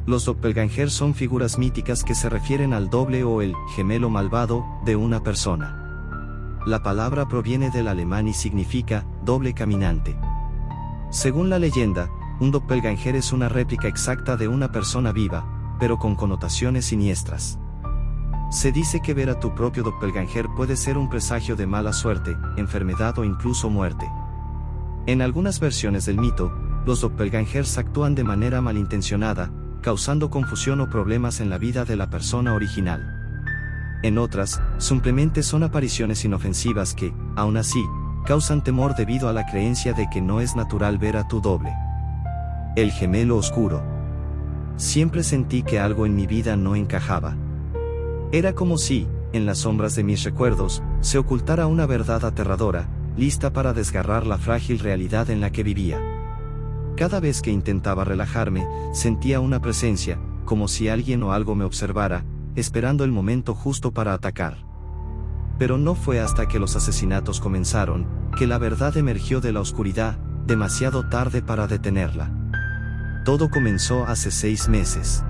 Los doppelgangers son figuras míticas que se refieren al doble o el gemelo malvado de una persona. La palabra proviene del alemán y significa doble caminante. Según la leyenda, un doppelganger es una réplica exacta de una persona viva, pero con connotaciones siniestras. Se dice que ver a tu propio doppelganger puede ser un presagio de mala suerte, enfermedad o incluso muerte. En algunas versiones del mito, los doppelgangers actúan de manera malintencionada, causando confusión o problemas en la vida de la persona original. En otras, simplemente son apariciones inofensivas que, aún así, causan temor debido a la creencia de que no es natural ver a tu doble. El gemelo oscuro. Siempre sentí que algo en mi vida no encajaba. Era como si, en las sombras de mis recuerdos, se ocultara una verdad aterradora, lista para desgarrar la frágil realidad en la que vivía. Cada vez que intentaba relajarme, sentía una presencia, como si alguien o algo me observara, esperando el momento justo para atacar. Pero no fue hasta que los asesinatos comenzaron, que la verdad emergió de la oscuridad, demasiado tarde para detenerla. Todo comenzó hace 6 meses.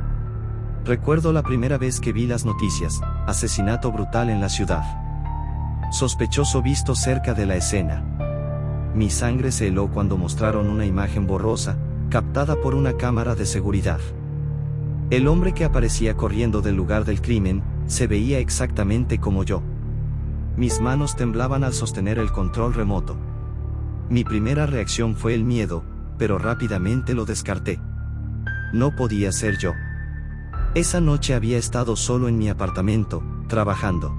Recuerdo la primera vez que vi las noticias, asesinato brutal en la ciudad. Sospechoso visto cerca de la escena. Mi sangre se heló cuando mostraron una imagen borrosa, captada por una cámara de seguridad. El hombre que aparecía corriendo del lugar del crimen, se veía exactamente como yo. Mis manos temblaban al sostener el control remoto. Mi primera reacción fue el miedo, pero rápidamente lo descarté. No podía ser yo. Esa noche había estado solo en mi apartamento, trabajando.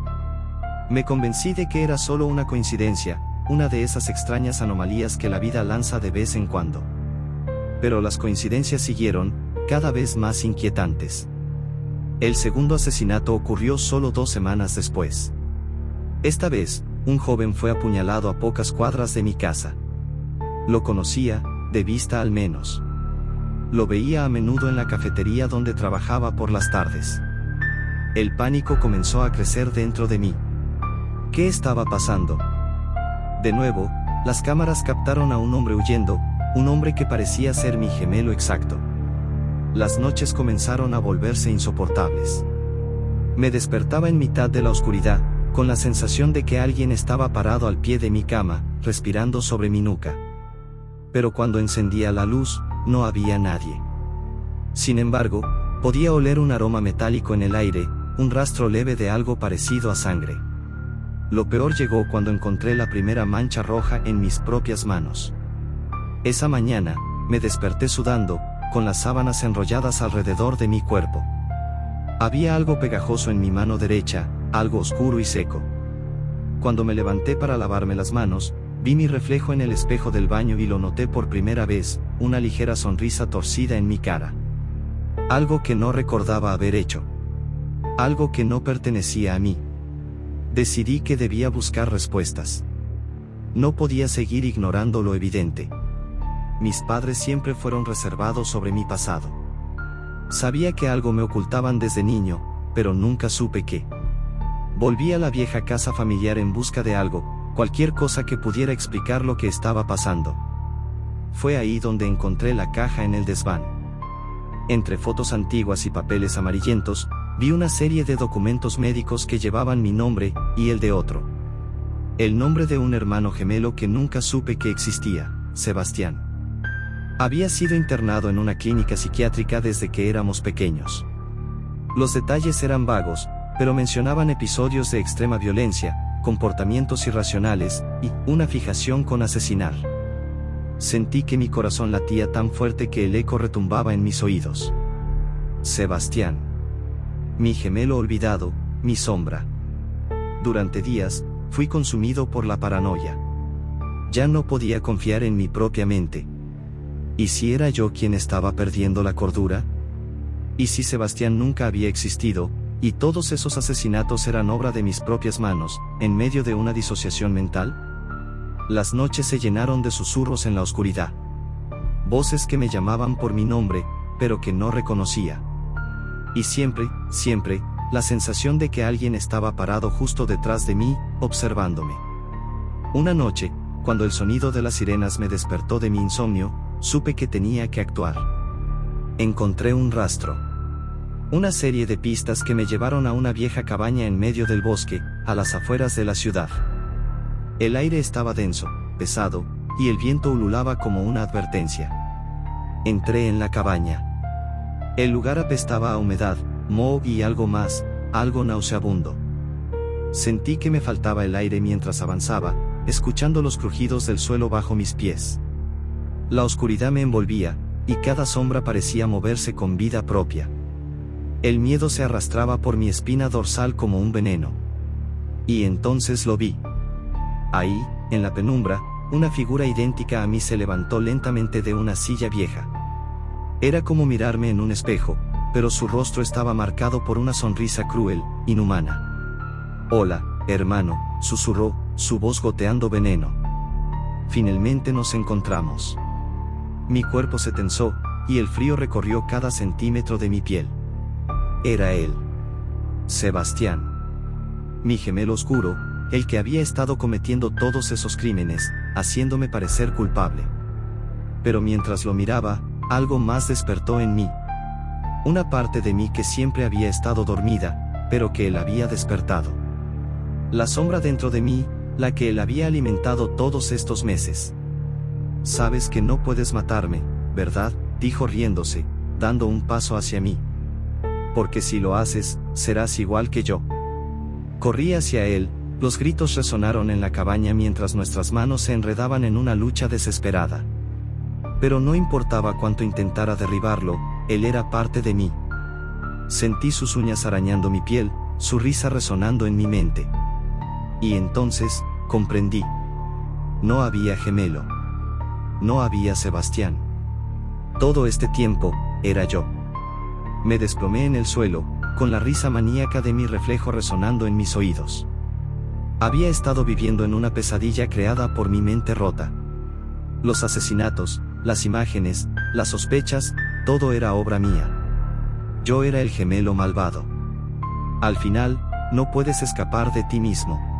Me convencí de que era solo una coincidencia, una de esas extrañas anomalías que la vida lanza de vez en cuando. Pero las coincidencias siguieron, cada vez más inquietantes. El segundo asesinato ocurrió solo 2 semanas después. Esta vez, un joven fue apuñalado a pocas cuadras de mi casa. Lo conocía, de vista al menos. Lo veía a menudo en la cafetería donde trabajaba por las tardes. El pánico comenzó a crecer dentro de mí. ¿Qué estaba pasando? De nuevo, las cámaras captaron a un hombre huyendo, un hombre que parecía ser mi gemelo exacto. Las noches comenzaron a volverse insoportables. Me despertaba en mitad de la oscuridad, con la sensación de que alguien estaba parado al pie de mi cama, respirando sobre mi nuca. Pero cuando encendía la luz, no había nadie. Sin embargo, podía oler un aroma metálico en el aire, un rastro leve de algo parecido a sangre. Lo peor llegó cuando encontré la primera mancha roja en mis propias manos. Esa mañana, me desperté sudando, con las sábanas enrolladas alrededor de mi cuerpo. Había algo pegajoso en mi mano derecha, algo oscuro y seco. Cuando me levanté para lavarme las manos, vi mi reflejo en el espejo del baño y lo noté por primera vez, una ligera sonrisa torcida en mi cara. Algo que no recordaba haber hecho. Algo que no pertenecía a mí. Decidí que debía buscar respuestas. No podía seguir ignorando lo evidente. Mis padres siempre fueron reservados sobre mi pasado. Sabía que algo me ocultaban desde niño, pero nunca supe qué. Volví a la vieja casa familiar en busca de algo, cualquier cosa que pudiera explicar lo que estaba pasando. Fue ahí donde encontré la caja en el desván. Entre fotos antiguas y papeles amarillentos, vi una serie de documentos médicos que llevaban mi nombre, y el de otro. El nombre de un hermano gemelo que nunca supe que existía, Sebastián. Había sido internado en una clínica psiquiátrica desde que éramos pequeños. Los detalles eran vagos, pero mencionaban episodios de extrema violencia, comportamientos irracionales, y una fijación con asesinar. Sentí que mi corazón latía tan fuerte que el eco retumbaba en mis oídos. Sebastián. Mi gemelo olvidado, mi sombra. Durante días, fui consumido por la paranoia. Ya no podía confiar en mi propia mente. ¿Y si era yo quien estaba perdiendo la cordura? ¿Y si Sebastián nunca había existido, y todos esos asesinatos eran obra de mis propias manos, en medio de una disociación mental? Las noches se llenaron de susurros en la oscuridad. Voces que me llamaban por mi nombre, pero que no reconocía. Y siempre, la sensación de que alguien estaba parado justo detrás de mí, observándome. Una noche, cuando el sonido de las sirenas me despertó de mi insomnio, supe que tenía que actuar. Encontré un rastro. Una serie de pistas que me llevaron a una vieja cabaña en medio del bosque, a las afueras de la ciudad. El aire estaba denso, pesado, y el viento ululaba como una advertencia. Entré en la cabaña. El lugar apestaba a humedad, moho y algo más, algo nauseabundo. Sentí que me faltaba el aire mientras avanzaba, escuchando los crujidos del suelo bajo mis pies. La oscuridad me envolvía, y cada sombra parecía moverse con vida propia. El miedo se arrastraba por mi espina dorsal como un veneno. Y entonces lo vi. Ahí, en la penumbra, una figura idéntica a mí se levantó lentamente de una silla vieja. Era como mirarme en un espejo, pero su rostro estaba marcado por una sonrisa cruel, inhumana. «Hola, hermano», susurró, su voz goteando veneno. Finalmente nos encontramos. Mi cuerpo se tensó, y el frío recorrió cada centímetro de mi piel. Era él. Sebastián. Mi gemelo oscuro, el que había estado cometiendo todos esos crímenes, haciéndome parecer culpable. Pero mientras lo miraba, algo más despertó en mí. Una parte de mí que siempre había estado dormida, pero que él había despertado. La sombra dentro de mí, la que él había alimentado todos estos meses. «Sabes que no puedes matarme, ¿verdad?», dijo riéndose, dando un paso hacia mí. «Porque si lo haces, serás igual que yo». Corrí hacia él, los gritos resonaron en la cabaña mientras nuestras manos se enredaban en una lucha desesperada. Pero no importaba cuánto intentara derribarlo, él era parte de mí. Sentí sus uñas arañando mi piel, su risa resonando en mi mente. Y entonces, comprendí. No había gemelo. No había Sebastián. Todo este tiempo, era yo. Me desplomé en el suelo, con la risa maníaca de mi reflejo resonando en mis oídos. Había estado viviendo en una pesadilla creada por mi mente rota. Los asesinatos, las imágenes, las sospechas, todo era obra mía. Yo era el gemelo malvado. Al final, no puedes escapar de ti mismo.